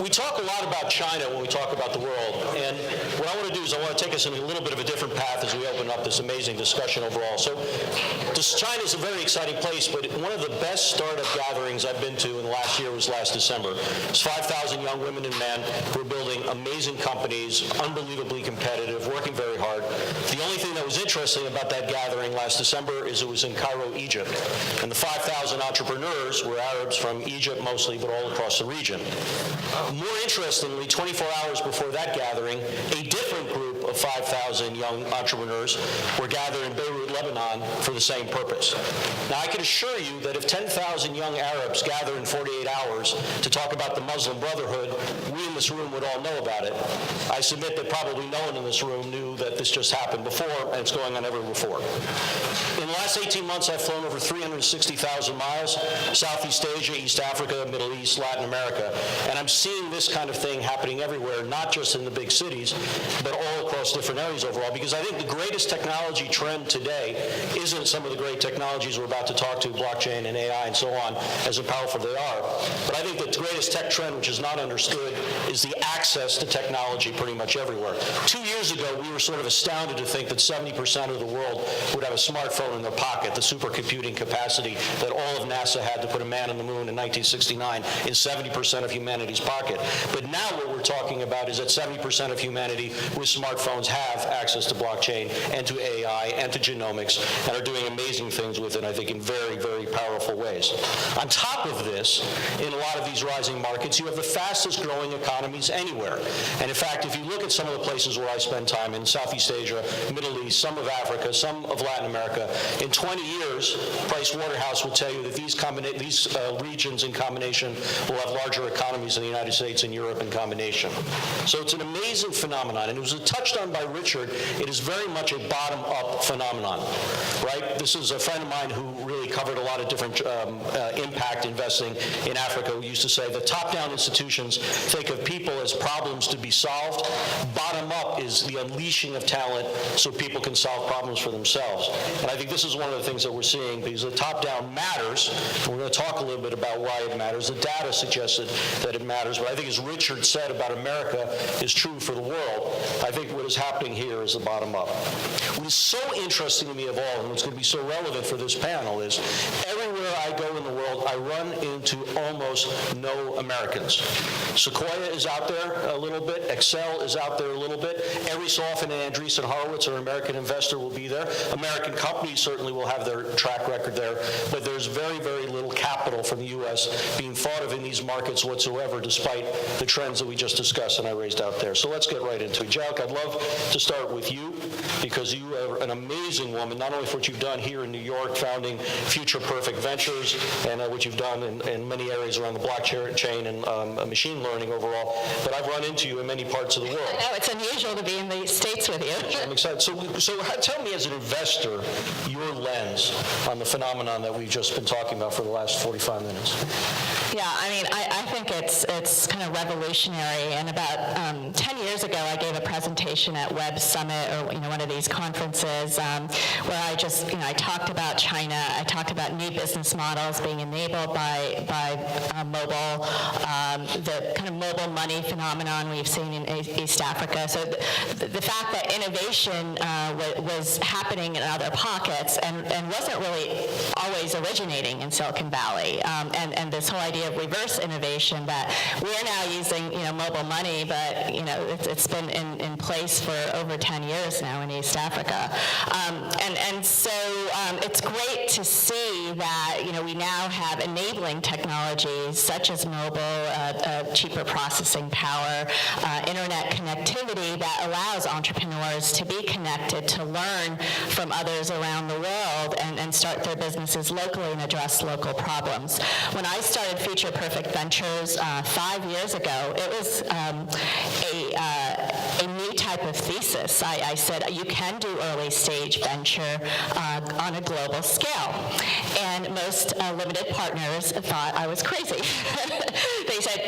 We talk a lot about China when we talk about the world, and what I want to do is I want to take us in a little bit of a different path as we open up this amazing discussion overall. So China is a very exciting place, but one of the best startup gatherings I've been to in the last year was last December. It's 5,000 young women and men who are building amazing companies, unbelievably competitive, working very hard. The only thing that was interesting about that gathering last December is it was in Cairo, Egypt, and the 5,000 entrepreneurs were Arabs from Egypt mostly, but all across the region. More interestingly, 24 hours before that gathering, a different group of 5,000 young entrepreneurs were gathered in Beirut, Lebanon for the same purpose. Now, I can assure you that if 10,000 young Arabs gather in 48 hours to talk about the Muslim Brotherhood, we in this room would all know about it. I submit that probably no one in this room knew that this just happened before, and it's going on everywhere before. In the last 18 months, I've flown over 360,000 miles, Southeast Asia, East Africa, Middle East, Latin America, and I'm seeing this kind of thing happening everywhere, not just in the big cities, but all across different areas overall, because I think the greatest technology trend today isn't some of the great technologies we're about to talk to, blockchain and AI and so on, as powerful they are, but I think the greatest tech trend, which is not understood, is the access to technology pretty much everywhere. 2 years ago, we were sort of astounded to think that 70% of the world would have a smartphone in their pocket. The supercomputing capacity that all of NASA had to put a man on the moon in 1969 is 70% of humanity's pocket. But now what we're talking about is that 70% of humanity with smartphones have access to blockchain and to AI and to genomics and are doing amazing things with it, I think, in very, very powerful ways. On top of this, in a lot of these rising markets, you have the fastest growing economies anywhere. And in fact, if you look at some of the places where I spend time in Southeast Asia, Middle East, some of Africa, some of Latin America, in 20 years, Price Waterhouse will tell you that these regions in combination will have larger economies than the United States and Europe in combination. So it's an amazing phenomenon, and it was touched on by Richard. It is very much a bottom-up phenomenon, right? This is a friend of mine who really covered a lot of different impact investing in Africa, who used to say the top-down institutions think of people as problems to be solved. Bottom-up is the unleashing of talent so people can solve problems for themselves. And I think this is one of the things that we're seeing, because the top-down matters. We're going to talk a little bit about why it matters. The data suggested that it matters, but I think, as Richard said about America, is true for the world. I think what is happening here is the bottom-up. What is so interesting to me of all, and what's going to be so relevant for this panel, is everywhere I go in the world, I run into almost no Americans. Sequoia is out there a little bit. Excel is out there a little bit. Every so often, Andreessen Horowitz, or American investor, will be there. American companies certainly will have their track record there, but there's very, very little capital from the U.S. being thought of in these markets whatsoever, despite the trends that we just discussed and I raised out there. So let's get right into it. Jack, I'd love to start with you, because you are an amazing woman, not only for what you've done here in New York, founding Future Perfect Ventures, and what you've done in many areas around the blockchain and machine learning overall, but I've run into you in many parts of the world. I know, it's unusual to be in the States with you. I'm excited. So tell me, as an investor, your lens on the phenomenon that we've just been talking about for the last 45 minutes. Yeah, I mean, I think it's kind of revolutionary. And about 10 years ago, I gave a presentation at Web Summit, or one of these conferences, where I talked about China. I talked about new business models being enabled by mobile, the kind of mobile money phenomenon we've seen in East Africa. So the fact that innovation was happening in other pockets and wasn't really always originating in Silicon Valley, and this whole idea of reverse innovation, that we're now using mobile money, but it's been in place for over 10 years now in East Africa, and so it's great to see that we now have enabling technologies such as mobile, cheaper processing power, internet connectivity that allows entrepreneurs to be connected, to learn from others around the world, and start their businesses locally and address local problems. When I started Future Perfect Ventures 5 years ago, it was a new type of thesis. I said, you can do early stage venture on a global scale. And most limited partners thought I was crazy. They said,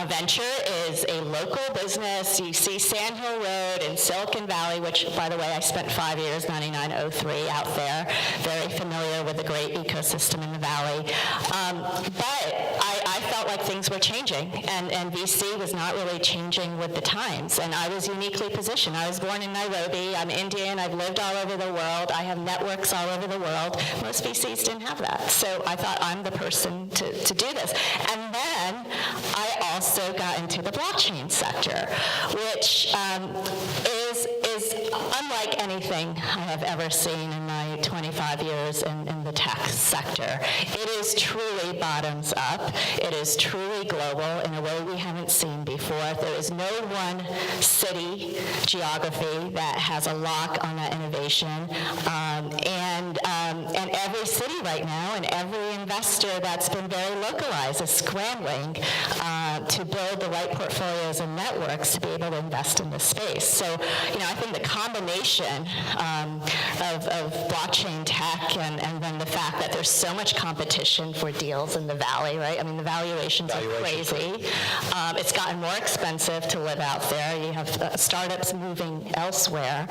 a venture is a local business. You see Sand Hill Road in Silicon Valley, which, by the way, I spent 5 years, 9903, out there, very familiar with the great ecosystem in the valley. But I felt like things were changing, and VC was not really changing with the times, and I was uniquely positioned. I was born in Nairobi. I'm Indian. I've lived all over the world. I have networks all over the world. Most VCs didn't have that, so I thought I'm the person to do this. And then I also got into the blockchain sector, which is unlike anything I have ever seen in my 25 years in the tech sector. It is truly bottoms up. It is truly global in a way we haven't seen before. There is no one city geography that has a lock on that innovation. And every city right now and every investor that's been very localized is scrambling to build the right portfolios and networks to be able to invest in this space. So, I think the combination of blockchain tech and then the fact that there's so much competition for deals in the Valley, right? I mean, the valuations are crazy. It's gotten more expensive to live out there. You have startups moving elsewhere.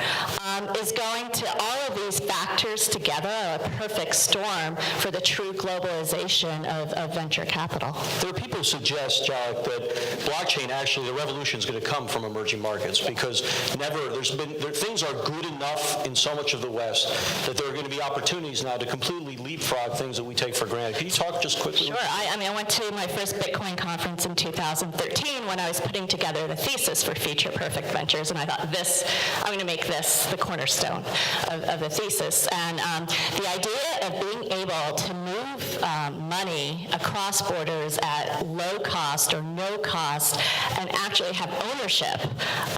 Is going to all of these factors together a perfect storm for the true globalization of venture capital. There are people who suggest, Schack, that blockchain actually, the revolution is going to come from emerging markets because things are good enough in so much of the West that there are going to be opportunities now to completely leapfrog things that we take for granted. Can you talk just quickly? Sure. I went to my first Bitcoin conference in 2013 when I was putting together the thesis for Future Perfect Ventures, and I thought I'm going to make this the cornerstone of the thesis. And the idea of being able to move money across borders at low cost or no cost and actually have ownership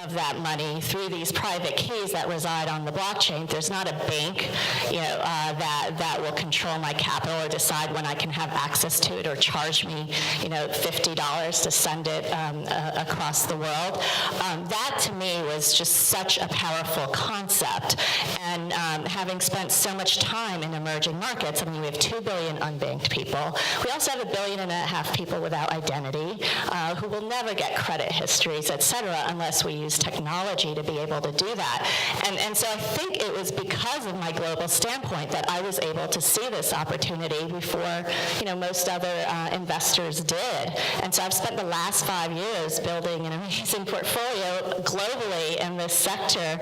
of that money through these private keys that reside on the blockchain. There's not a bank that will control my capital or decide when I can have access to it or charge me $50 to send it across the world. That to me was just such a powerful concept. And having spent so much time in emerging markets, we have 2 billion unbanked people. We also have 1.5 billion people without identity who will never get credit histories, et cetera, unless we use technology to be able to do that. And so I think it was because of my global standpoint that I was able to see this opportunity before most other investors did. And so I've spent the last 5 years building an amazing portfolio globally in this sector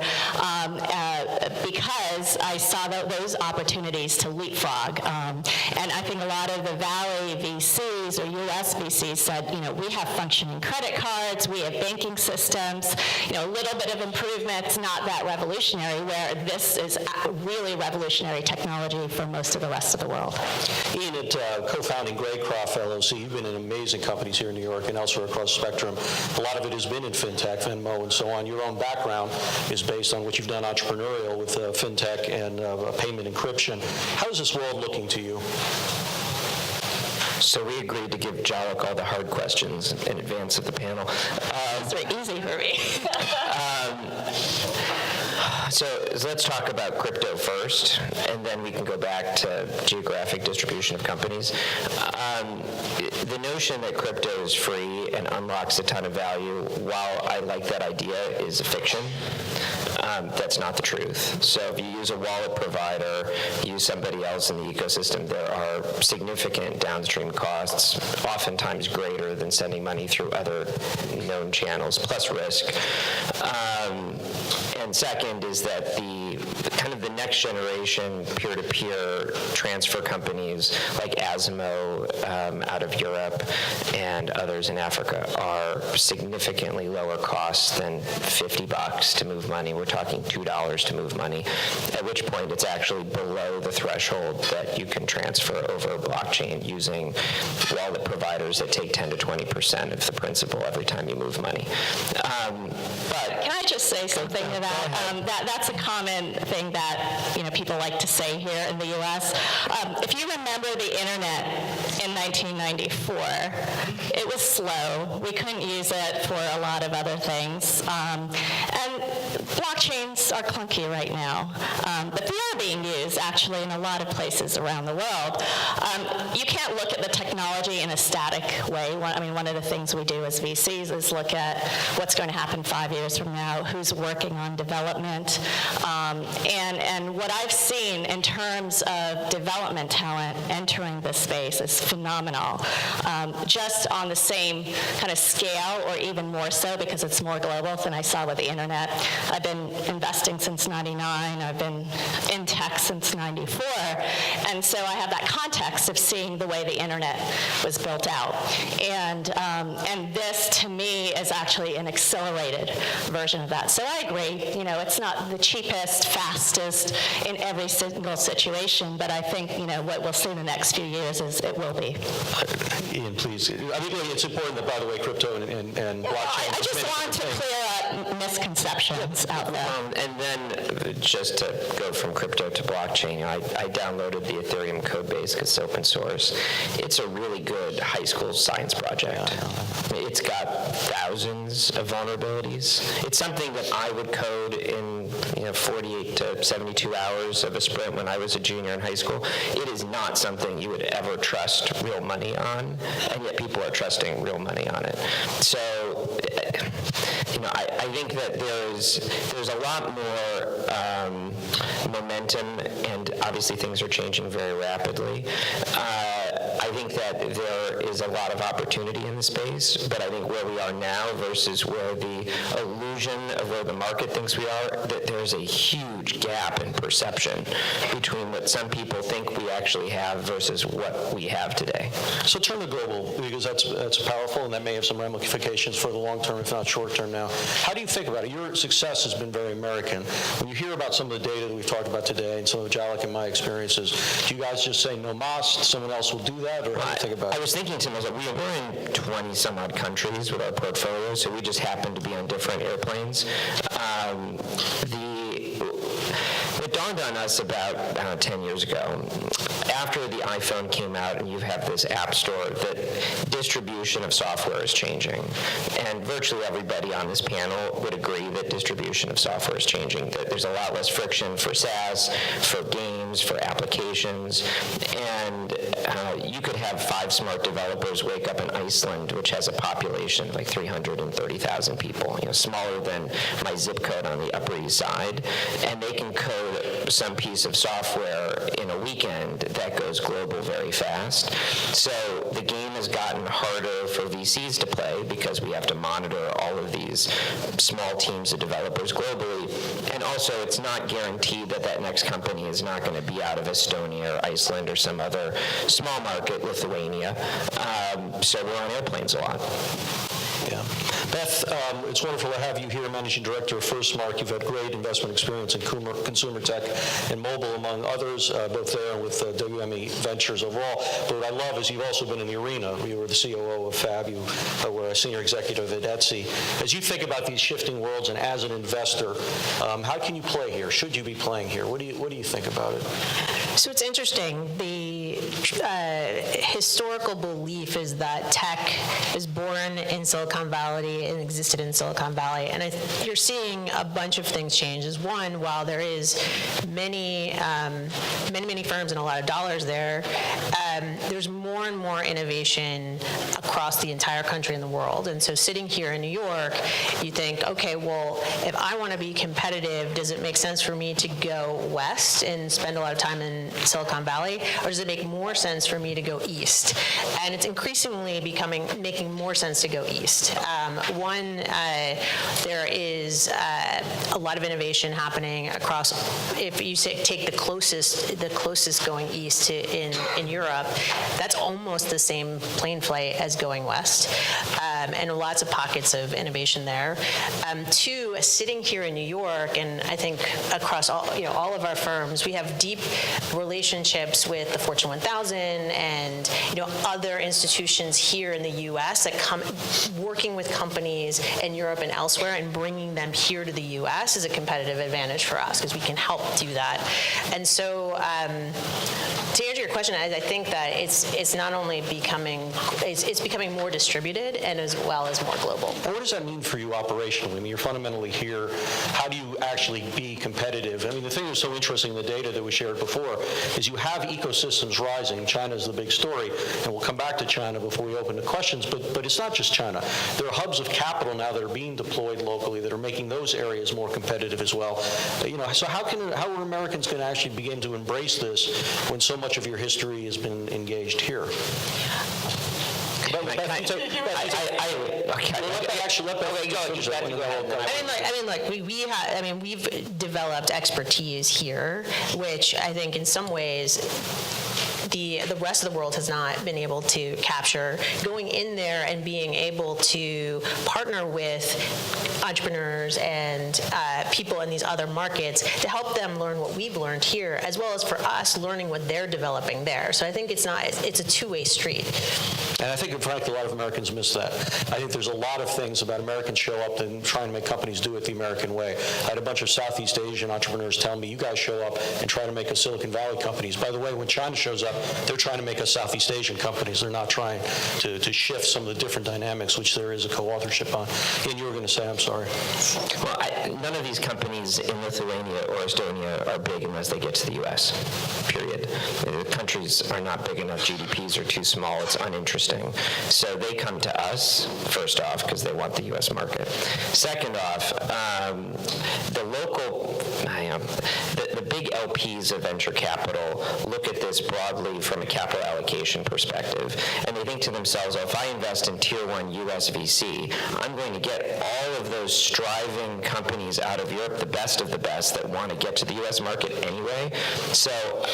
because I saw those opportunities to leapfrog. And I think a lot of the Valley VCs or US VCs said, we have functioning credit cards, we have banking systems, a little bit of improvements, not that revolutionary, where this is really revolutionary technology for most of the rest of the world. Ian, at co-founding Graycroft LLC, you've been in amazing companies here in New York and elsewhere across the spectrum. A lot of it has been in fintech, Venmo, and so on. Your own background is based on what you've done entrepreneurial with fintech and payment encryption. How is this world looking to you? So we agreed to give Jarek all the hard questions in advance of the panel. It's very easy for me. So let's talk about crypto first, and then we can go back to geographic distribution of companies. The notion that crypto is free and unlocks a ton of value, while I like that idea, is a fiction. That's not the truth. So if you use a wallet provider, use somebody else in the ecosystem, there are significant downstream costs, oftentimes greater than sending money through other known channels, plus risk. And second is that the next generation peer-to-peer transfer companies like Asimo out of Europe and others in Africa are significantly lower costs than $50 to move money. We're talking $2 to move money, at which point it's actually below the threshold that you can transfer over a blockchain using wallet providers that take 10 to 20% of the principal every time you move money. But can I just say something to that? That's a common thing that people like to say here in the U.S. If you remember the internet in 1994, it was slow. We couldn't use it for a lot of other things. And blockchains are clunky right now, but they are being used actually in a lot of places around the world. You can't look at the technology in a static way. One of the things we do as VCs is look at what's going to happen 5 years from now, who's working on development, and what I've seen in terms of development talent entering this space is phenomenal. Just on the same kind of scale, or even more so because it's more global than I saw with the internet. I've been investing since '99. I've been in tech since '94, and so I have that context of seeing the way the internet was built out. And this, to me, is actually an accelerated version of that. So I agree. It's not the cheapest, fastest in every single situation, but I think what we'll see in the next few years is it will be. Ian, please. Really, it's important that, by the way, crypto and blockchain. I just want to clear up misconceptions out there. And then just to go from crypto to blockchain, I downloaded the Ethereum code base because it's open source. It's a really good high school science project. It's got thousands of vulnerabilities. It's something that I would code in 48 to 72 hours of a sprint when I was a junior in high school. It is not something you would ever trust real money on, and yet people are trusting real money on it. So, I think that there's a lot more momentum, and obviously things are changing very rapidly. I think that there is a lot of opportunity in the space, but I think where we are now versus where the illusion of where the market thinks we are, that there's a huge gap in perception between what some people think we actually have versus what we have today. So turn to global, because that's powerful, and that may have some ramifications for the long term, if not short term now. How do you think about it? Your success has been very American. When you hear about some of the data that we've talked about today, and some of Jalek and my experiences, do you guys just say no mas, someone else will do that, or how do you think about it? I was thinking to myself, we're in 20 some odd countries with our portfolio, so we just happen to be on different airplanes. It dawned on us about 10 years ago, after the iPhone came out and you have this app store, that distribution of software is changing. And virtually everybody on this panel would agree that distribution of software is changing, that there's a lot less friction for SaaS, for games, for applications. And you could have 5 smart developers wake up in Iceland, which has a population of like 330,000 people, smaller than my zip code on the Upper East Side, and they can code some piece of software in a weekend that goes global very fast. So the game has gotten harder for VCs to play because we have to monitor all of these small teams of developers globally. And also, it's not guaranteed that that next company is not going to be out of Estonia or Iceland or some other small market, Lithuania. So we're on airplanes a lot. Yeah. Beth, it's wonderful to have you here, Managing Director of FirstMark. You've had great investment experience in consumer tech and mobile, among others, both there and with WME Ventures overall. But what I love is you've also been in the arena. You were the COO of Fab. You were a senior executive at Etsy. As you think about these shifting worlds, and as an investor, how can you play here? Should you be playing here? What do you think about it? So it's interesting. The historical belief is that tech is born in Silicon Valley and existed in Silicon Valley. And you're seeing a bunch of things change. One, while there is many firms and a lot of dollars there, there's more and more innovation across the entire country and the world. And so sitting here in New York, you think, okay, well, if I want to be competitive, does it make sense for me to go west and spend a lot of time in Silicon Valley, or does it make more sense for me to go east? And it's increasingly making more sense to go east. There is a lot of innovation happening across. If you take the closest going east in Europe, that's almost the same plane flight as going west, and lots of pockets of innovation there. Two, sitting here in New York, and I think across all of our firms, we have deep relationships with the Fortune 1000 and other institutions here in the U.S. that come working with companies in Europe and elsewhere and bringing them here to the U.S. is a competitive advantage for us because we can help do that. And so To answer your question, I think that it's not only it's becoming more distributed and as well as more global. And what does that mean for you operationally? I mean, you're fundamentally here. How do you actually be competitive? I mean, the thing that's so interesting in the data that we shared before is you have ecosystems rising. China's the big story, and we'll come back to China before we open to questions, but it's not just China. There are hubs of capital now that are being deployed locally that are making those areas more competitive as well. So how are Americans going to actually begin to embrace this when so much of your history has been engaged here? We've developed expertise here, which I think in some ways the rest of the world has not been able to capture. Going in there and being able to partner with entrepreneurs and people in these other markets to help them learn what we've learned here, as well as for us learning what they're developing there. So I think it's a two-way street. And I think, frankly, a lot of Americans miss that. I think there's a lot of things about Americans show up and trying to make companies do it the American way. I had a bunch of Southeast Asian entrepreneurs tell me, you guys show up and try to make us Silicon Valley companies. By the way, when China shows up, they're trying to make us Southeast Asian companies. They're not trying to shift some of the different dynamics, which there is a co-authorship on. And you were going to say, I'm sorry. Well, none of these companies in Lithuania or Estonia are big unless they get to the U.S., period. The countries are not big enough. GDPs are too small. It's uninteresting. So they come to us, first off, because they want the U.S. market. Second off, the local, the big LPs of venture capital look at this broadly from a capital allocation perspective, and they think to themselves, oh, if I invest in tier 1 U.S. VC, I'm going to get all of those striving companies out of Europe, the best of the best, that want to get to the U.S. market anyway. So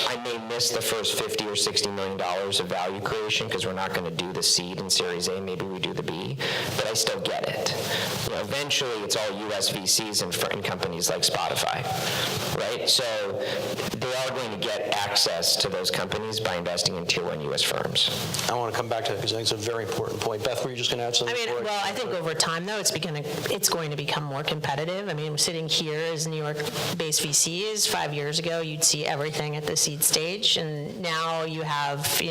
I may miss the first $50 or $60 million of value creation because we're not going to do the seed and Series A, maybe we do the B, but I still get it. Eventually, it's all U.S. VCs and companies like Spotify, right? So they are going to get access to those companies by investing in tier 1 U.S. firms. I want to come back to that because I think it's a very important point. Beth, were you just going to add something? I think over time, though, it's going to become more competitive. I mean, sitting here as New York-based VCs, 5 years ago, you'd see everything at the seed stage, and now you have,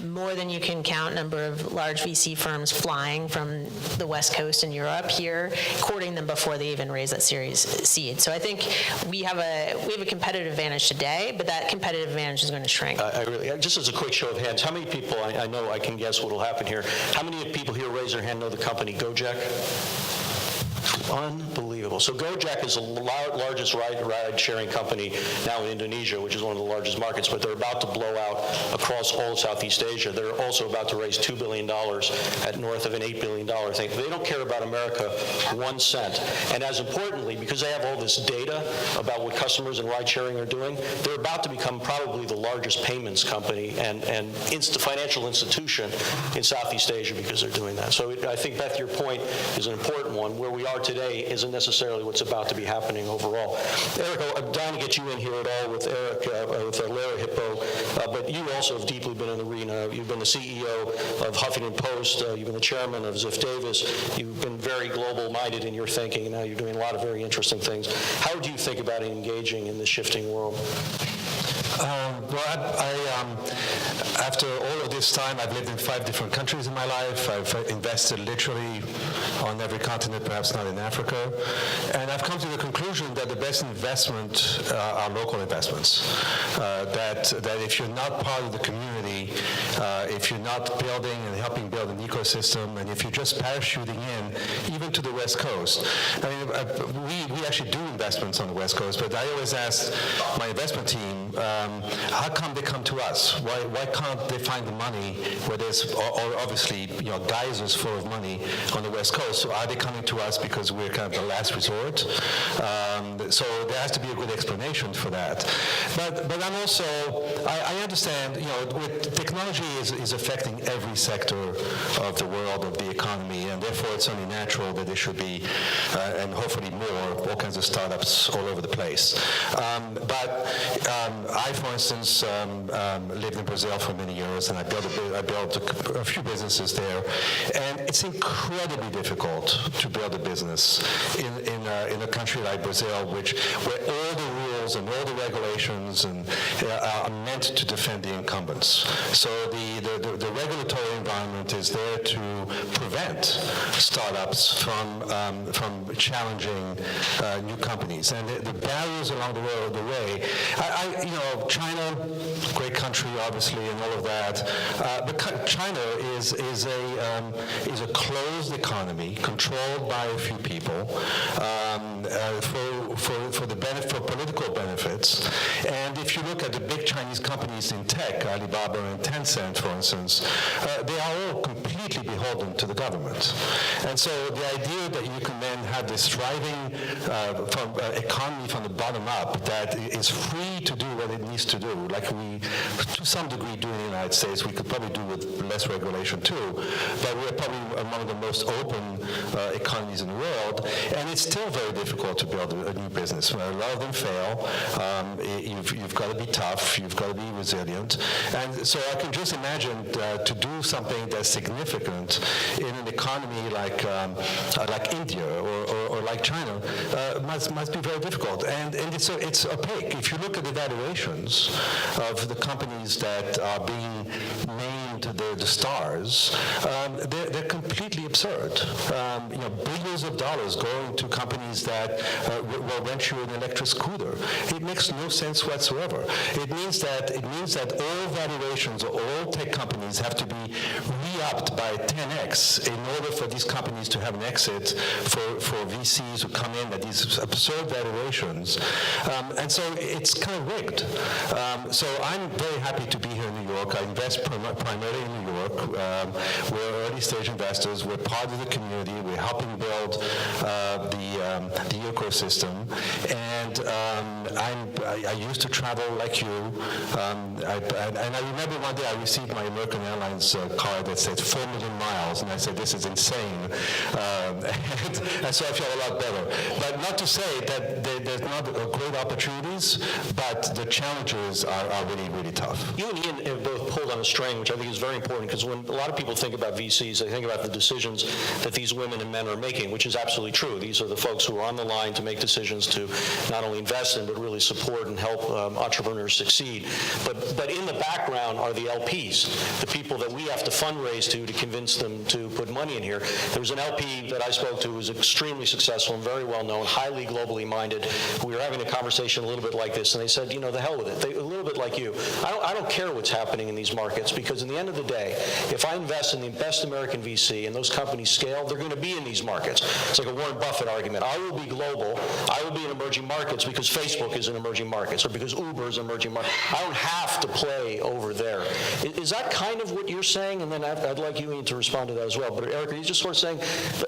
more than you can count number of large VC firms flying from the West Coast in Europe here, courting them before they even raise that Series seed. So I think we have a competitive advantage today, but that competitive advantage is going to shrink. Just as a quick show of hands, how many people, I know I can guess what will happen here, how many people here raise their hand know the company Gojek? Unbelievable. So Gojek is the largest ride-sharing company now in Indonesia, which is one of the largest markets, but they're about to blow out across all of Southeast Asia. They're also about to raise $2 billion at north of an $8 billion thing. They don't care about America 1 cent. And as importantly, because they have all this data about what customers and ride-sharing are doing, they're about to become probably the largest payments company and financial institution in Southeast Asia because they're doing that. So I think, Beth, your point is an important one. Where we are today isn't necessarily what's about to be happening overall. Eric, I'm dying to get you in here at all with Eric, with Lara Hippo, but you also have deeply been in the arena. You've been the CEO of Huffington Post. You've been the chairman of Ziff Davis. You've been very global-minded in your thinking, and now you're doing a lot of very interesting things. How do you think about engaging in this shifting world? After all of this time, I've lived in 5 different countries in my life. I've invested literally on every continent, perhaps not in Africa. And I've come to the conclusion that the best investment are local investments. That if you're not part of the community, if you're not building and helping build an ecosystem, and if you're just parachuting in, even to the West Coast. I mean, we actually do investments on the West Coast, but I always ask my investment team, how come they come to us? Why can't they find the money where there's obviously geysers full of money on the West Coast? So are they coming to us because we're kind of the last resort? So there has to be a good explanation for that. But I'm also I understand with technology is affecting every sector of the world, of the economy, and therefore it's only natural that there should be and hopefully more all kinds of startups all over the place. But I, for instance, lived in Brazil for many years, and I built a few businesses there. And it's incredibly difficult to build a business in a country like Brazil, where all the rules rules and all the regulations are meant to defend the incumbents. So the regulatory environment is there to prevent startups from challenging new companies. And the barriers along the way, China, great country, obviously, and all of that. But China is a closed economy controlled by a few people for political benefits. And if you look at the big Chinese companies in tech, Alibaba and Tencent, for instance, they are all completely beholden to the government. And so the idea that you can then have this thriving economy from the bottom up that is free to do what it needs to do, like we, to some degree, do in the United States. We could probably do with less regulation too, but we're probably among the most open economies in the world, and it's still very difficult to build a new business. A lot of them fail. You've got to be tough. You've got to be resilient. And so I can just imagine to do something that's significant in an economy like India or like China must be very difficult. And it's opaque. If you look at the valuations of the companies that are being named the stars, they're completely absurd. Billions of dollars going to companies that will rent you an electric scooter. It makes no sense whatsoever. It means that all valuations of all tech companies have to be re-upped by 10x in order for these companies to have an exit for VCs who come in at these absurd valuations. And so it's kind of rigged. So I'm very happy to be here in New York. I invest primarily in New York. We're early stage investors. We're part of the community. We're helping build the ecosystem. And I used to travel like you. And I remember one day I received my American Airlines card that said 4 million miles, and I said, this is insane. And so I feel a lot better. But not to say that there's not great opportunities, but the challenges are really, really tough. You and Ian have both pulled on a string, which I think is very important, because when a lot of people think about VCs, they think about the decisions that these women and men are making, which is absolutely true. These are the folks who are on the line to make decisions to not only invest in, but really support and help entrepreneurs succeed. But in the background are the LPs, the people that we have to fundraise to convince them to put money in here. There was an LP that I spoke to who was extremely successful and very well known, highly globally minded. We were having a conversation a little bit like this, and they said, the hell with it. A little bit like you. I don't care what's happening in these markets, because in the end of the day, if I invest in the best American VC and those companies scale, they're going to be in these markets. It's like a Warren Buffett argument. I will be global. I will be in emerging markets because Facebook is in emerging markets or because Uber is in emerging markets. I don't have to play over there. Is that kind of what you're saying? And then I'd like you, Ian, to respond to that as well. But Eric, are you just sort of saying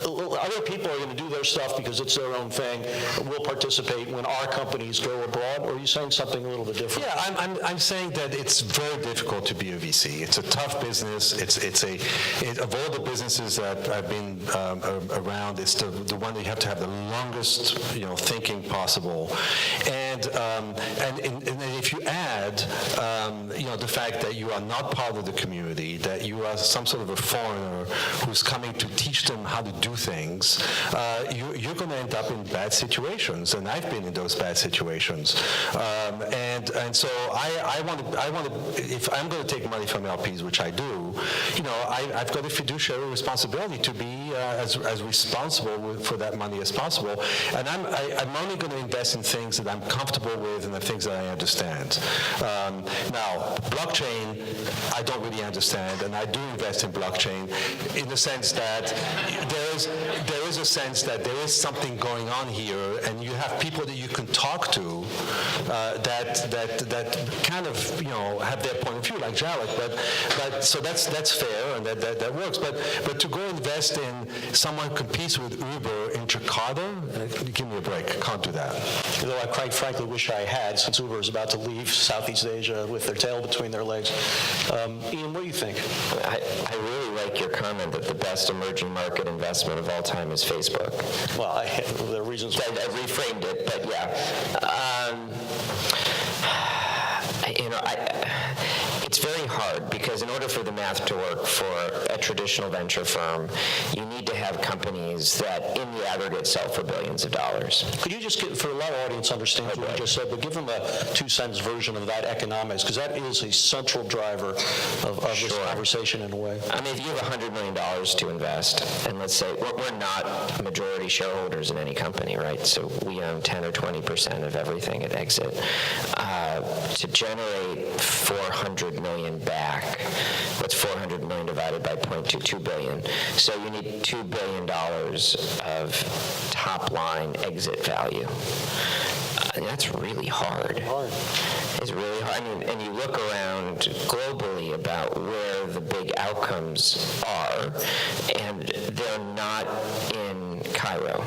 other people are going to do their stuff because it's their own thing? We'll participate when our companies go abroad? Or are you saying something a little bit different? Yeah, I'm saying that it's very difficult to be a VC. It's a tough business. Of all the businesses that I've been around, it's the one that you have to have the longest thinking possible. And if you add the fact that you are not part of the community, that you are some sort of a foreigner who's coming to teach them how to do things, you're going to end up in bad situations. And I've been in those bad situations. And so I want to, if I'm going to take money from LPs, which I do, I've got a fiduciary responsibility to be as responsible for that money as possible. And I'm only going to invest in things that I'm comfortable with and the things that I understand. Now, blockchain, I don't really understand, and I do invest in blockchain in the sense that there is a sense that there is something going on here, and you have people that you can talk to that kind of have their point of view, like Schack. But so that's fair, and that works. But to go invest in someone who competes with Uber in Jakarta, give me a break. I can't do that. Though I quite frankly wish I had, since Uber is about to leave Southeast Asia with their tail between their legs. Ian, what do you think? I really like your comment that the best emerging market investment of all time is Facebook. Well, there are reasons why. I reframed it, but yeah. It's very hard because in order for the math to work for a traditional venture firm, you need to have companies that in the aggregate sell for billions of dollars. Could you just give, for a lot of audience understands what you just said, but give them a two-sentence version of that economics, because that is a central driver of this conversation in a way. I mean, if you have $100 million to invest, and let's say we're not majority shareholders in any company, right? So we own 10 or 20% of everything at exit. To generate $400 million back, what's 400 million divided by 0.22 billion? So you need $2 billion of top-line exit value. That's really hard. It's really hard. I mean, and you look around globally about where the big outcomes are, and they're not in Cairo.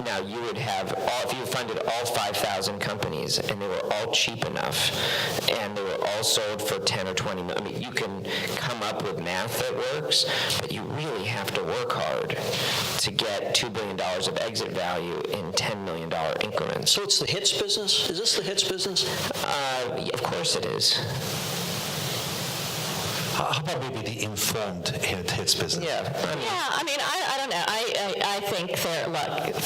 Now, you would have, if you funded all 5,000 companies and they were all cheap enough and they were all sold for 10 or 20 million, I mean, you can come up with math that works, but you really have to work hard to get $2 billion of exit value in $10 million increments. So it's the hits business? Is this the hits business? Yeah, of course it is. How about maybe the informed hits business? Yeah. I mean, I don't know. I think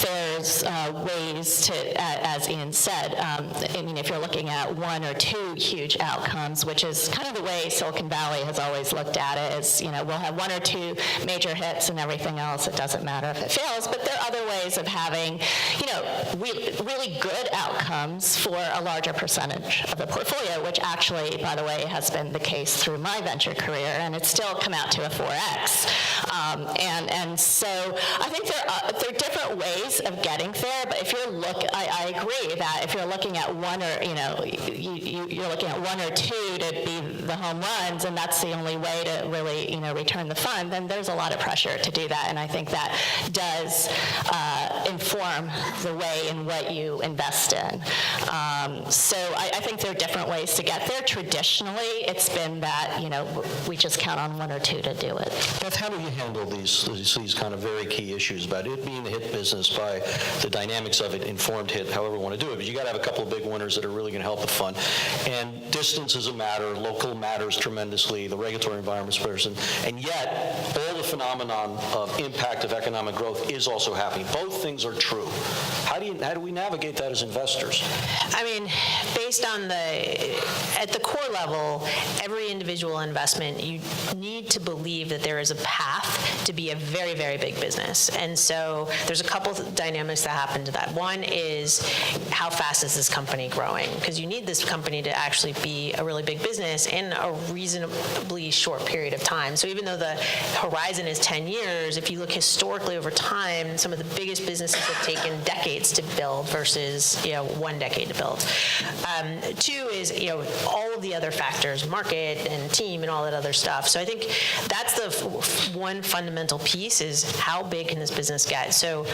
there's ways to, as Ian said, I mean, if you're looking at one or two huge outcomes, which is kind of the way Silicon Valley has always looked at it, is, you know, we'll have one or two major hits and everything else, it doesn't matter if it fails, but there are other ways of having, you know, really good outcomes for a larger percentage of the portfolio, which actually, by the way, has been the case through my venture career, and it's still come out to a 4X. And so I think there are different ways of getting there, but if you're I agree that if you're looking at one or, you know, you're looking at one or two to be the home runs, and that's the only way to really, you know, return the fund, then there's a lot of pressure to do that, and I think that does inform the way in what you invest in. So I think there are different ways to get there. Traditionally, it's been that, you know, we just count on one or two to do it. Beth, how do you handle these kind of very key issues about it being the hit business by the dynamics of it, informed hit, however you want to do it? But you got to have a couple of big winners that are really going to help the fund. And distance is a matter, local matters tremendously, the regulatory environment's person, and yet all the phenomenon of impact of economic growth is also happening. Both things are true. How do we navigate that as investors? I mean, based on at the core level, every individual investment, you need to believe that there is a path to be a very, very big business. And so there's a couple of dynamics that happen to that. One is, how fast is this company growing? Because you need this company to actually be a really big business in a reasonably short period of time. So even though the horizon is 10 years, if you look historically over time, some of the biggest businesses have taken decades to build versus, you know, 1 decade to build. Two is, you know, all of the other factors, market and team and all that other stuff. So I think that's the one fundamental piece, is how big can this business get? So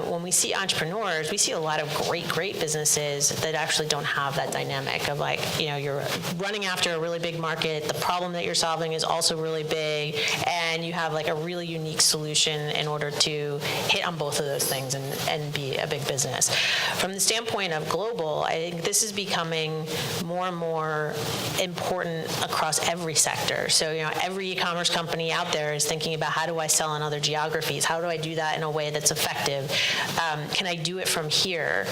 when we see entrepreneurs, we see a lot of great businesses that actually don't have that dynamic of, like, you know, you're running after a really big market, the problem that you're solving is also really big, and you have like a really unique solution in order to hit on both of those things and be a big business. From the standpoint of global, I think this is becoming more and more important across every sector. So, you know, every e-commerce company out there is thinking about, how do I sell in other geographies? How do I do that in a way that's effective? Can I do it from here?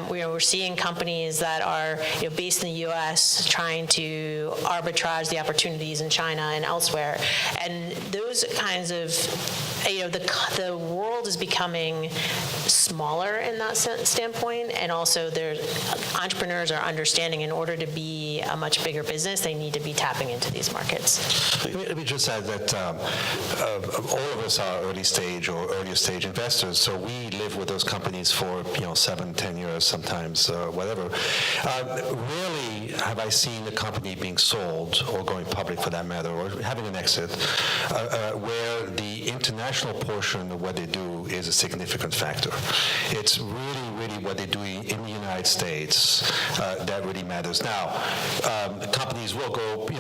We're seeing companies that are, you know, based in the U.S. trying to arbitrage the opportunities in China and elsewhere. And those kinds of, you know, the world is becoming smaller in that standpoint, and also entrepreneurs are understanding, in order to be a much bigger business, they need to be tapping into these markets. Let me just add that all of us are early stage or earlier stage investors, so we live with those companies for 7-10 years, sometimes whatever. Rarely have I seen a company being sold or going public, for that matter, or having an exit, where the international portion of what they do is a significant factor. It's really what they do in the United States that really matters. Now, companies will go, often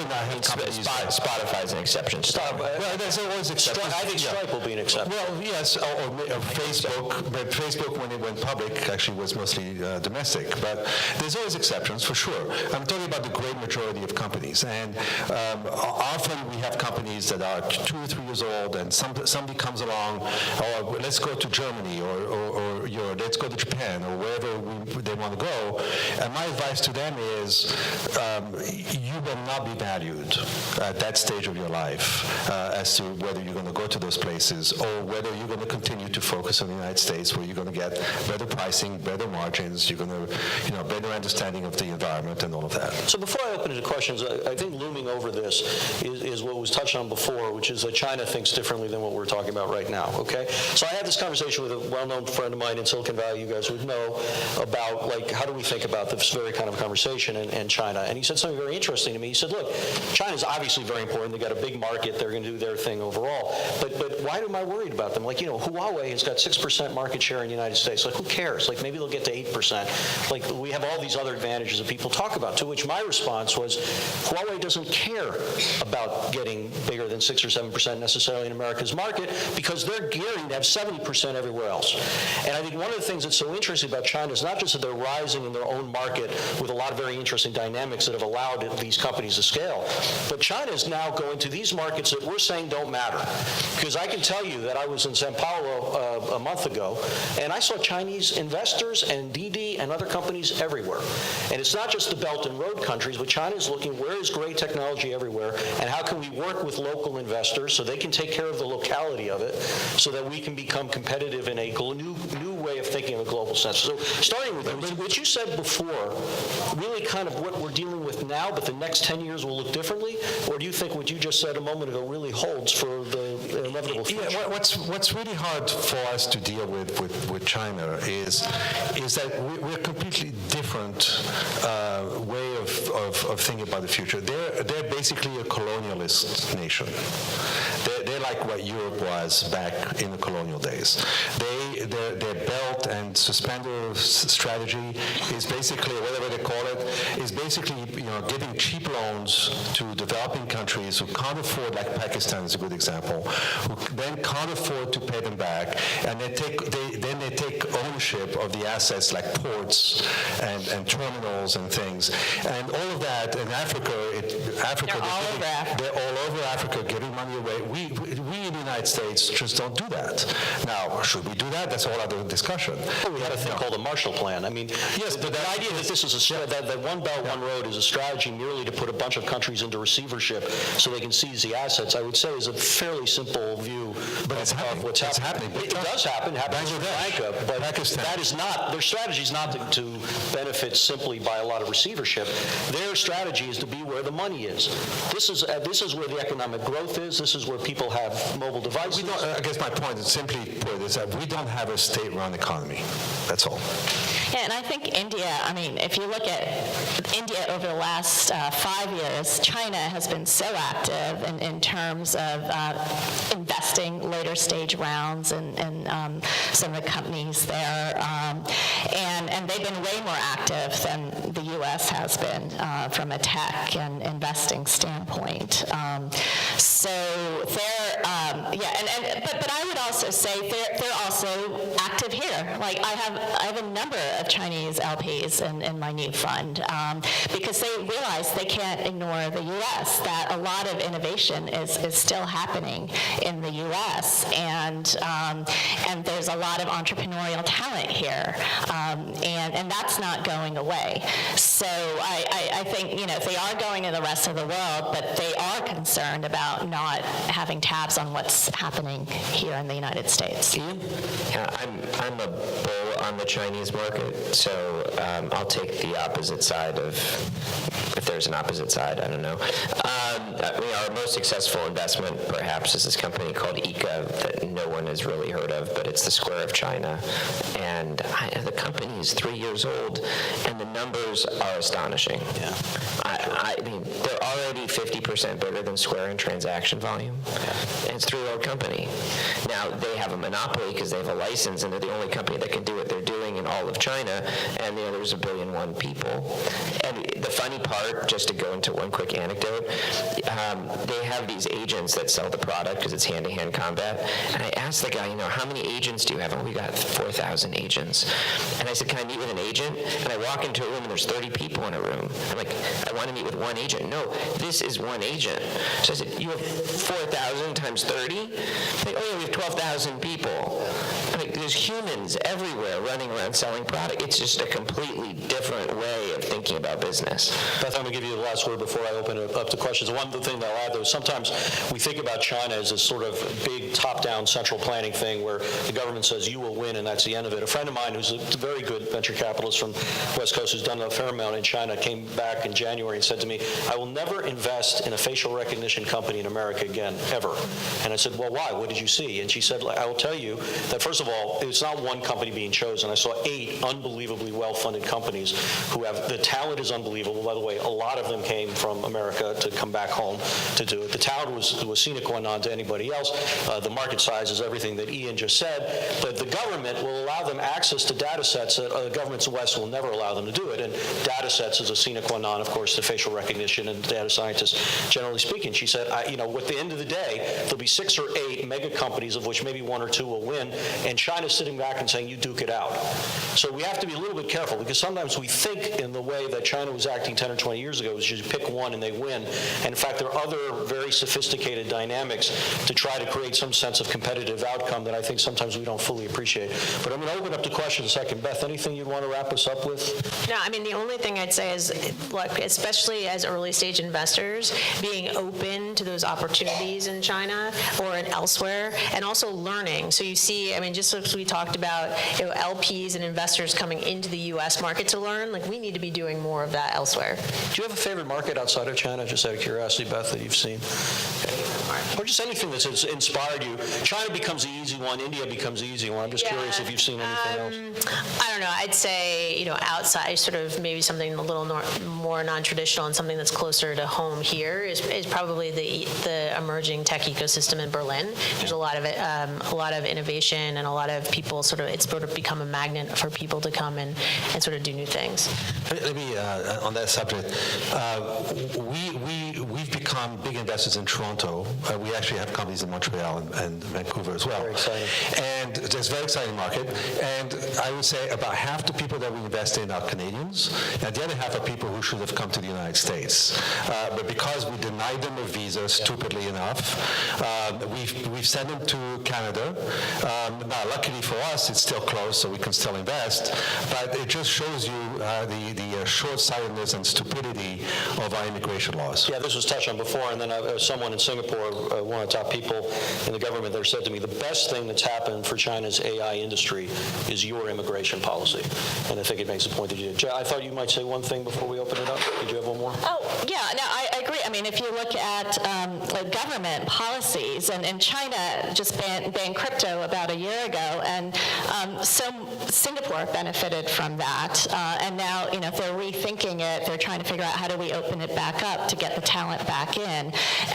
I have companies companies. Spotify's an exception. Well, there's always exceptions. I think Stripe will be an exception. Well, yes, or Facebook, but Facebook, when it went public, actually was mostly domestic. But there's always exceptions, for sure. I'm talking about the great majority of companies. And often we have companies that are 2 or 3 years old, and somebody comes along, or let's go to Germany, or let's go to Japan, or wherever they want to go. And my advice to them is, you will not be valued at that stage of your life as to whether you're going to go to those places or whether you're going to continue to focus on the United States, where you're going to get better pricing, better margins, you're going to, better understanding of the environment and all of that. So before I open it to questions, I think looming over this is what was touched on before, which is that China thinks differently than what we're talking about right now, okay? So I had this conversation with a well-known friend of mine in Silicon Valley, you guys would know, about, how do we think about this very kind of conversation and China? And he said something very interesting to me. He said, look, China's obviously very important. They've got a big market. They're going to do their thing overall. But why am I worried about them? Huawei has got 6% market share in the United States. Who cares? Maybe they'll get to 8%. We have all these other advantages that people talk about, to which my response was, Huawei doesn't care about getting bigger than 6 or 7% necessarily in America's market, because they're gearing to have 70% everywhere else. And I think one of the things that's so interesting about China is not just that they're rising in their own market with a lot of very interesting dynamics that have allowed these companies to scale, but China is now going to these markets that we're saying don't matter. Because I can tell you that I was in Sao Paulo a month ago, and I saw Chinese investors and DD and other companies everywhere. And it's not just the Belt and Road countries, but China is looking, where is great technology everywhere, and how can we work with local investors so they can take care of the locality of it, so that we can become competitive in a new way of thinking in a global sense. So starting with what you said before, really kind of what we're dealing with now, but the next 10 years will look differently? Or do you think what you just said a moment ago really holds for the inevitable future? Yeah, what's really hard for us to deal with China is that we're a completely different way of thinking about the future. They're basically a colonialist nation. They're like what Europe was back in the colonial days. Their belt and suspender strategy is basically, whatever they call it, is basically giving cheap loans to developing countries who can't afford, like Pakistan is a good example, who then can't afford to pay them back, and they take ownership of the assets like ports and terminals and things, and all of that in Africa. They're all over Africa giving money away. We in the United States just don't do that. Now, should we do that? That's a whole other discussion. Well, we had a thing called a Marshall Plan. Yes, but the idea that this is that one belt, one road is a strategy merely to put a bunch of countries into receivership so they can seize the assets, I would say is a fairly simple view of what's happening. It does happen. It happens in Sri Lanka, but that is not, their strategy is not to benefit simply by a lot of receivership. Their strategy is to be where the money is. This is where the economic growth is. This is where people have mobile devices. I guess my point is simply put is that we don't have a state-run economy. That's all. Yeah, and I think India, if you look at India over the last 5 years, China has been so active in terms of investing later stage rounds in some of the companies there. And they've been way more active than the U.S. has been from a tech and investing standpoint. So they're, but I would also say they're also active here. I have a number of Chinese LPs in my new fund because they realize they can't ignore the U.S., that a lot of innovation is still happening in the U.S., and there's a lot of entrepreneurial talent here, and that's not going away. So I think, they are going to the rest of the world, but they are concerned about not having tabs on what's happening here in the United States. Yeah, I'm a bull on the Chinese market, so I'll take the opposite side of, if there's an opposite side, I don't know. Our most successful investment, perhaps, is this company called Ika that no one has really heard of, but it's the Square of China. And the company is 3 years old, and the numbers are astonishing. Yeah. They're already 50% bigger than Square in transaction volume, and it's a 3-year-old company. Now, they have a monopoly because they have a license, and they're the only company that can do what they're doing in all of China, and there's 1 billion people. And the funny part, just to go into one quick anecdote, they have these agents that sell the product because it's hand-to-hand combat. And I asked the guy, how many agents do you have? And we got 4,000 agents. And I said, can I meet with an agent? And I walk into a room and there's 30 people in a room. I'm like, I want to meet with one agent. No, this is one agent. So I said, you have 4,000 times 30? Like, oh yeah, we have 12,000 people. I'm like, there's humans everywhere running around selling product. It's just a completely different way of thinking about business. Beth, I'm going to give you the last word before I open it up to questions. One thing that I'll add, though, sometimes we think about China as this sort of big top-down central planning thing where the government says you will win and that's the end of it. A friend of mine who's a very good venture capitalist from West Coast who's done a fair amount in China came back in January and said to me, I will never invest in a facial recognition company in America again, ever. And I said, well, why? What did you see? And she said, I will tell you that, first of all, it's not one company being chosen. I saw 8 unbelievably well-funded companies who have, the talent is unbelievable. By the way, a lot of them came from America to come back home to do it. The talent was sine qua non to anybody else. The market size is everything that Ian just said. But the government will allow them access to data sets that governments in the West will never allow them to do it. And data sets is a sine qua non, of course, to facial recognition and data scientists, generally speaking. She said, at the end of the day, there'll be 6 or 8 mega companies, of which maybe 1 or 2 will win, and China's sitting back and saying, you duke it out. So we have to be a little bit careful, because sometimes we think in the way that China was acting 10 or 20 years ago, is you pick one and they win. And in fact, there are other very sophisticated dynamics to try to create some sense of competitive outcome that I think sometimes we don't fully appreciate. But I'm going to open up to questions in a second. Beth, anything you'd want to wrap us up with? No, I mean, the only thing I'd say is, look, especially as early stage investors, being open to those opportunities in China or in elsewhere, and also learning. So you see, I mean, just as we talked about, LPs and investors coming into the U.S. market to learn, like, we need to be doing more of that elsewhere. Do you have a favorite market outside of China, just out of curiosity, Beth, that you've seen? Or just anything that's inspired you. China becomes the easy one, India becomes the easy one. I'm just curious if you've seen anything else. I don't know. I'd say, outside, sort of maybe something a little more non-traditional and something that's closer to home here is probably the emerging tech ecosystem in Berlin. There's a lot of innovation and a lot of people it's sort of become a magnet for people to come and sort of do new things. Let me, on that subject, we've become big investors in Toronto. We actually have companies in Montreal and Vancouver as well. Very exciting. And it's a very exciting market. And I would say about half the people that we invest in are Canadians, and the other half are people who should have come to the United States. But because we denied them a visa, stupidly enough, we've sent them to Canada. Now, luckily for us, it's still closed, so we can still invest. But it just shows you the short-sightedness and stupidity of our immigration laws. Yeah, this was touched on before, and then someone in Singapore, one of the top people in the government there, said to me, the best thing that's happened for China's AI industry is your immigration policy. And I think it makes the point that you did. I thought you might say one thing before we open it up. Did you have one more? Oh, yeah, no, I agree. I mean, if you look at government policies, and China just banned crypto about a year ago, and so Singapore benefited from that. And now, if they're rethinking it, they're trying to figure out how do we open it back up to get the talent back in.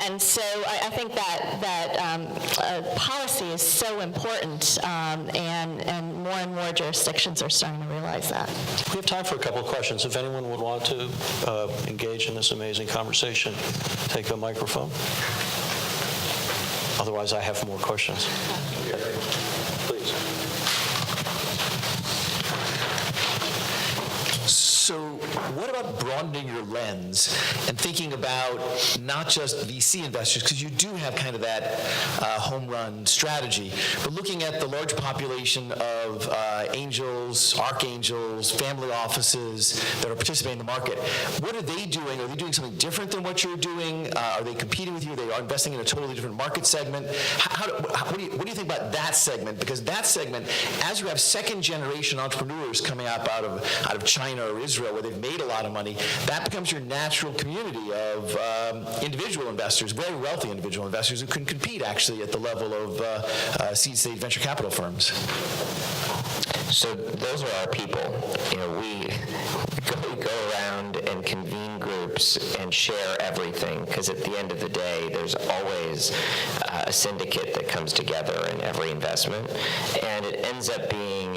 And so I think that policy is so important, and more jurisdictions are starting to realize that. We have time for a couple of questions. If anyone would want to engage in this amazing conversation, take a microphone. Otherwise, I have more questions. Please. So what about broadening your lens and thinking about not just VC investors, because you do have kind of that home run strategy, but looking at the large population of angels, archangels, family offices that are participating in the market. What are they doing? Are they doing something different than what you're doing? Are they competing with you? They are investing in a totally different market segment. What do you think about that segment? Because that segment, as you have second-generation entrepreneurs coming up out of China or Israel, where they've made a lot of money, that becomes your natural community of individual investors, very wealthy individual investors who can compete actually at the level of seed-stage venture capital firms. So those are our people. We go around and convene groups and share everything, because at the end of the day, there's always a syndicate that comes together in every investment, and it ends up being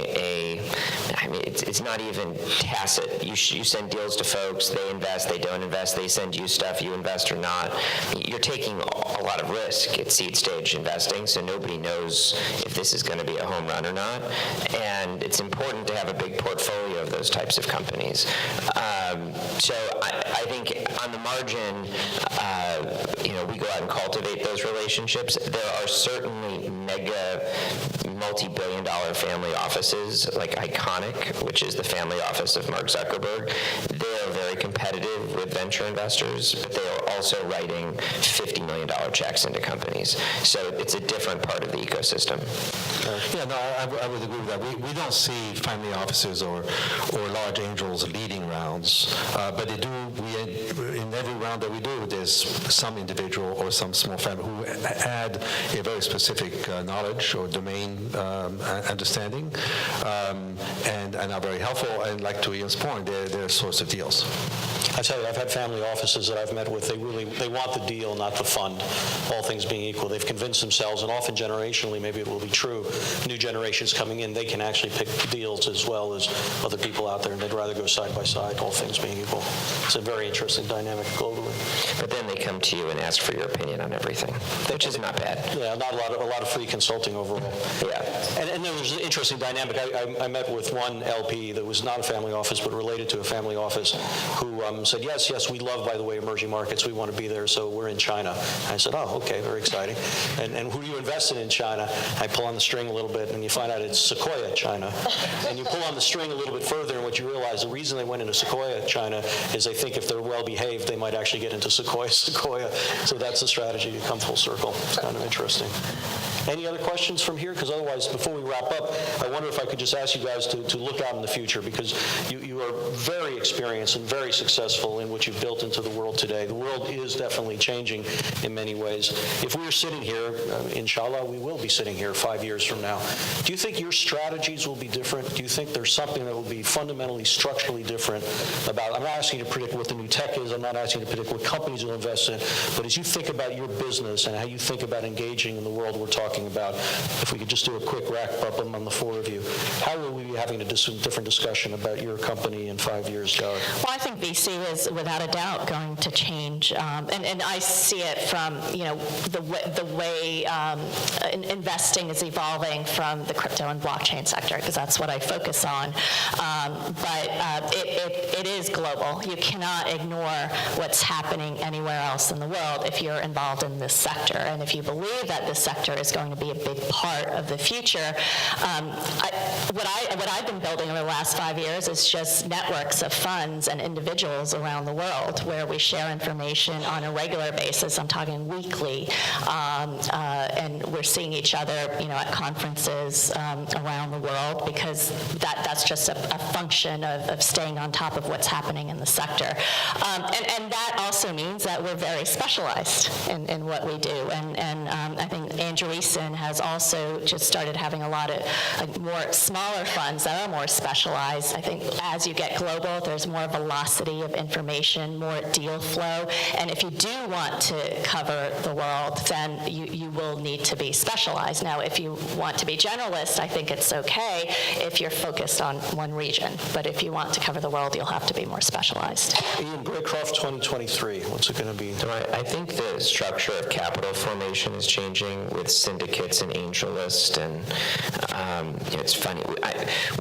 it's not even tacit. You send deals to folks, they invest, they don't invest, they send you stuff, you invest or not. You're taking a lot of risk at seed stage investing, so nobody knows if this is going to be a home run or not. And it's important to have a big portfolio of those types of companies. So I think on the margin, we go out and cultivate those relationships. There are certainly mega multi-billion-dollar family offices like Iconic, which is the family office of Mark Zuckerberg. They are very competitive with venture investors, but they are also writing $50 million checks into companies. So it's a different part of the ecosystem. Yeah, no, I would agree with that. We don't see family offices or large angels leading rounds, but they do. In every round that we do, there's some individual or some small family who add a very specific knowledge or domain understanding, and are very helpful. And like to Ian's point, they're a source of deals. I tell you, I've had family offices that I've met with. They want the deal, not the fund. All things being equal, they've convinced themselves, and often generationally, maybe it will be true. New generations coming in, they can actually pick deals as well as other people out there, and they'd rather go side by side. All things being equal, it's a very interesting dynamic globally. But then they come to you and ask for your opinion on everything, which is not bad. Yeah, not a lot of free consulting overall. Yeah. And there was an interesting dynamic. I met with one LP that was not a family office, but related to a family office, who said, yes, we love, by the way, emerging markets. We want to be there, so we're in China. And I said, oh, okay, very exciting. And who are you invested in China? I pull on the string a little bit, and you find out it's Sequoia, China. And you pull on the string a little bit further, and what you realize, the reason they went into Sequoia, China, is they think if they're well-behaved, they might actually get into Sequoia. So that's the strategy to come full circle. It's kind of interesting. Any other questions from here? Because otherwise, before we wrap up, I wonder if I could just ask you guys to look out in the future, because you are very experienced and very successful in what you've built into the world today. The world is definitely changing in many ways. If we were sitting here, inshallah, we will be sitting here 5 years from now. Do you think your strategies will be different? Do you think there's something that will be fundamentally, structurally different about, I'm not asking you to predict what the new tech is, I'm not asking you to predict what companies you'll invest in, but as you think about your business and how you think about engaging in the world we're talking about, if we could just do a quick wrap up on the four of you, how will we be having a different discussion about your company in 5 years, Garrett? Well, I think VC is without a doubt going to change, and I see it from the way investing is evolving from the crypto and blockchain sector, because that's what I focus on. But it is global. You cannot ignore what's happening anywhere else in the world if you're involved in this sector, and if you believe that this sector is going to be a big part of the future. What I've been building over the last 5 years is just networks of funds and individuals around the world where we share information on a regular basis. I'm talking weekly, and we're seeing each other, at conferences around the world, because that's just a function of staying on top of what's happening in the sector. And that also means that we're very specialized in what we do. And I think Andrew Easton has also just started having a lot of more smaller funds that are more specialized. I think as you get global, there's more velocity of information, more deal flow. And if you do want to cover the world, then you will need to be specialized. Now, if you want to be generalist, I think it's okay if you're focused on one region. But if you want to cover the world, you'll have to be more specialized. Ian, Greycroft 2023, what's it going to be? I think the structure of capital formation is changing with syndicates and AngelList, and it's funny.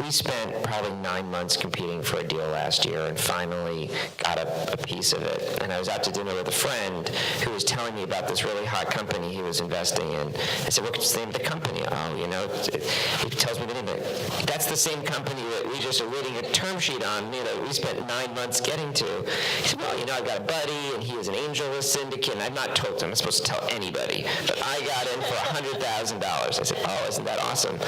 We spent probably 9 months competing for a deal last year and finally got a piece of it. And I was out to dinner with a friend who was telling me about this really hot company he was investing in. I said, what's the name of the company? He tells me the name of it. That's the same company that we just are reading a term sheet on, we spent 9 months getting to. He said, well, I've got a buddy, and he is an AngelList syndicate, and I've not told him, I'm not supposed to tell anybody, but I got in for $100,000. I said, oh, isn't that awesome?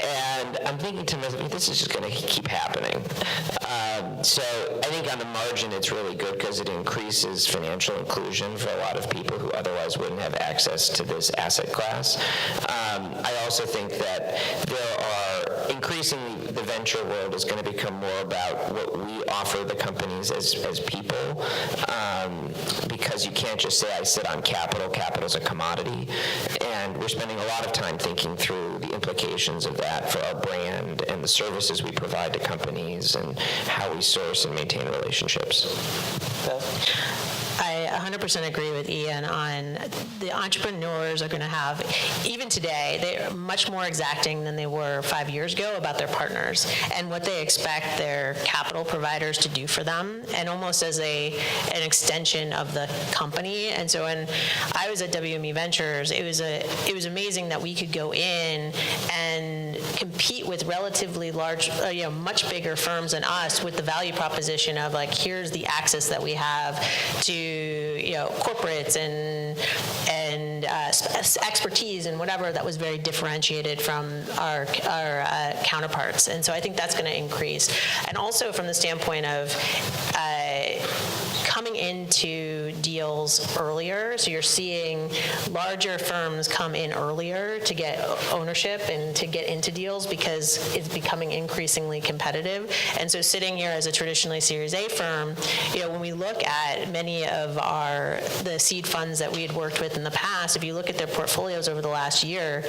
And I'm thinking to myself, this is just going to keep happening. So I think on the margin, it's really good because it increases financial inclusion for a lot of people who otherwise wouldn't have access to this asset class. I also think that there are increasingly the venture world is going to become more about what we offer the companies as people, because you can't just say, I sit on capital. Capital's a commodity. And we're spending a lot of time thinking through the implications of that for our brand and the services we provide to companies and how we source and maintain relationships. I 100% agree with Ian on the entrepreneurs are going to have, even today, they're much more exacting than they were 5 years ago about their partners and what they expect their capital providers to do for them, and almost as an extension of the company. And so when I was at WME Ventures, it was amazing that we could go in and compete with relatively large, much bigger firms than us with the value proposition of like, here's the access that we have to corporates and expertise and whatever that was very differentiated from our counterparts. And so I think that's going to increase. And also from the standpoint of coming into deals earlier, so you're seeing larger firms come in earlier to get ownership and to get into deals because it's becoming increasingly competitive. And so sitting here as a traditionally Series A firm, when we look at many of the seed funds that we had worked with in the past, if you look at their portfolios over the last year,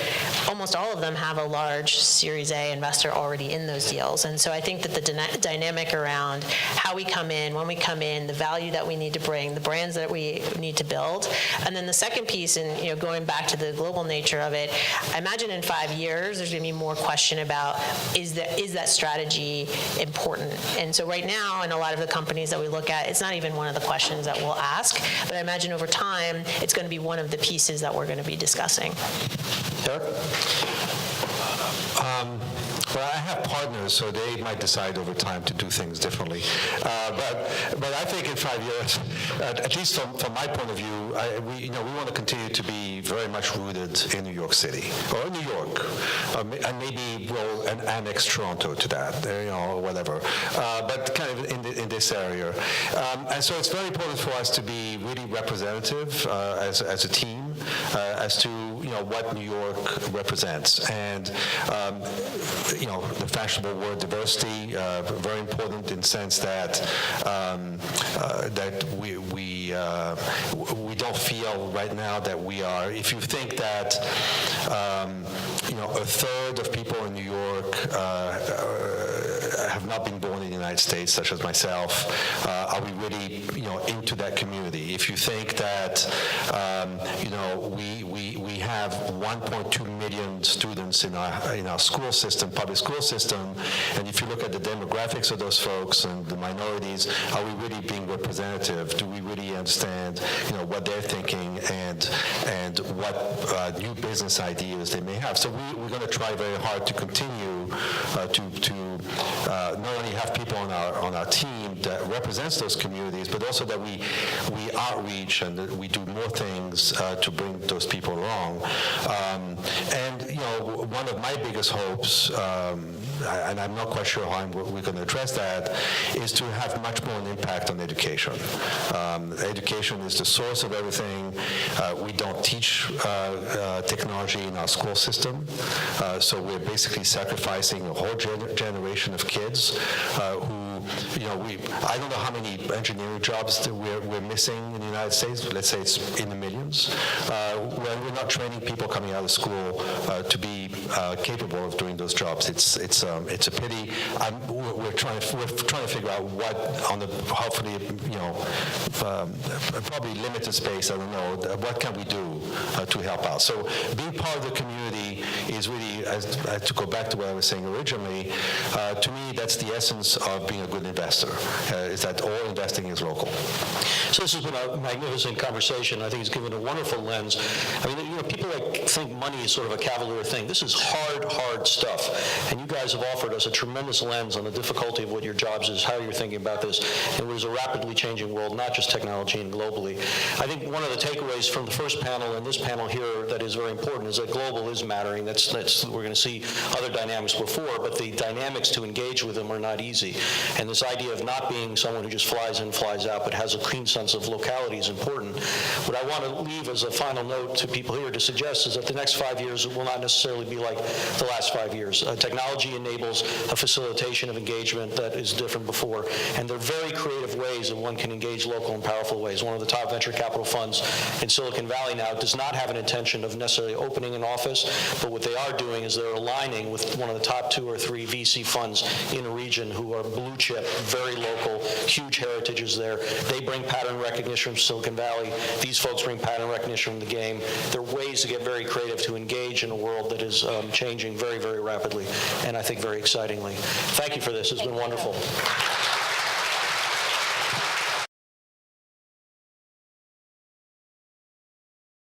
almost all of them have a large Series A investor already in those deals. And so I think that the dynamic around how we come in, when we come in, the value that we need to bring, the brands that we need to build. And then the second piece, and going back to the global nature of it, I imagine in 5 years there's going to be more question about is that strategy important? And so right now, in a lot of the companies that we look at, it's not even one of the questions that we'll ask, but I imagine over time it's going to be one of the pieces that we're going to be discussing. Derek? Well, I have partners, so they might decide over time to do things differently. But I think in 5 years, at least from my point of view, we want to continue to be very much rooted in New York City or New York, and maybe we'll annex Toronto to that, or whatever. But kind of in this area, and so it's very important for us to be really representative as a team as to what New York represents. And the fashionable word diversity, very important in the sense that that we don't feel right now that we are. If you think that a third of people in New York have not been born in the United States, such as myself, are we really into that community? If you think that we have 1.2 million students in our school system, public school system, and if you look at the demographics of those folks and the minorities, are we really being representative? Do we really understand what they're thinking and what new business ideas they may have? So we're going to try very hard to continue to not only have people on our team that represents those communities, but also that we outreach and that we do more things to bring those people along. And one of my biggest hopes, and I'm not quite sure how we're going to address that, is to have much more an impact on education. Education is the source of everything. We don't teach technology in our school system, so we're basically sacrificing a whole generation of kids who, I don't know how many engineering jobs that we're missing in the United States. Let's say it's in the millions. When we're not training people coming out of school to be capable of doing those jobs, it's a pity. We're trying to figure out what on the hopefully probably limited space. I don't know what can we do to help out. So being part of the community is really, to go back to what I was saying originally. To me, that's the essence of being a good investor. Is that all investing is local. So this has been a magnificent conversation. I think it's given a wonderful lens. I mean, people think money is sort of a cavalier thing. This is hard stuff. And you guys have offered us a tremendous lens on the difficulty of what your jobs is, how you're thinking about this. And it is a rapidly changing world, not just technology and globally. I think one of the takeaways from the first panel and this panel here that is very important is that global is mattering. That's we're going to see other dynamics before, but the dynamics to engage with them are not easy. And this idea idea of not being someone who just flies in, flies out, but has a keen sense of locality is important. What I want to leave as a final note to people here to suggest is that the next 5 years will not necessarily be like the last 5 years. Technology enables a facilitation of engagement that is different before, and there are very creative ways that one can engage local and powerful ways. One of the top venture capital funds in Silicon Valley now does not have an intention of necessarily opening an office, but what they are doing is they're aligning with one of the top 2 or 3 VC funds in a region who are blue chip, very local, huge heritages there. They bring pattern recognition from Silicon Valley. These folks bring pattern recognition from the game. There are ways to get very creative to engage in a world that is changing very, very rapidly, and I think very excitingly. Thank you for this. It's been wonderful.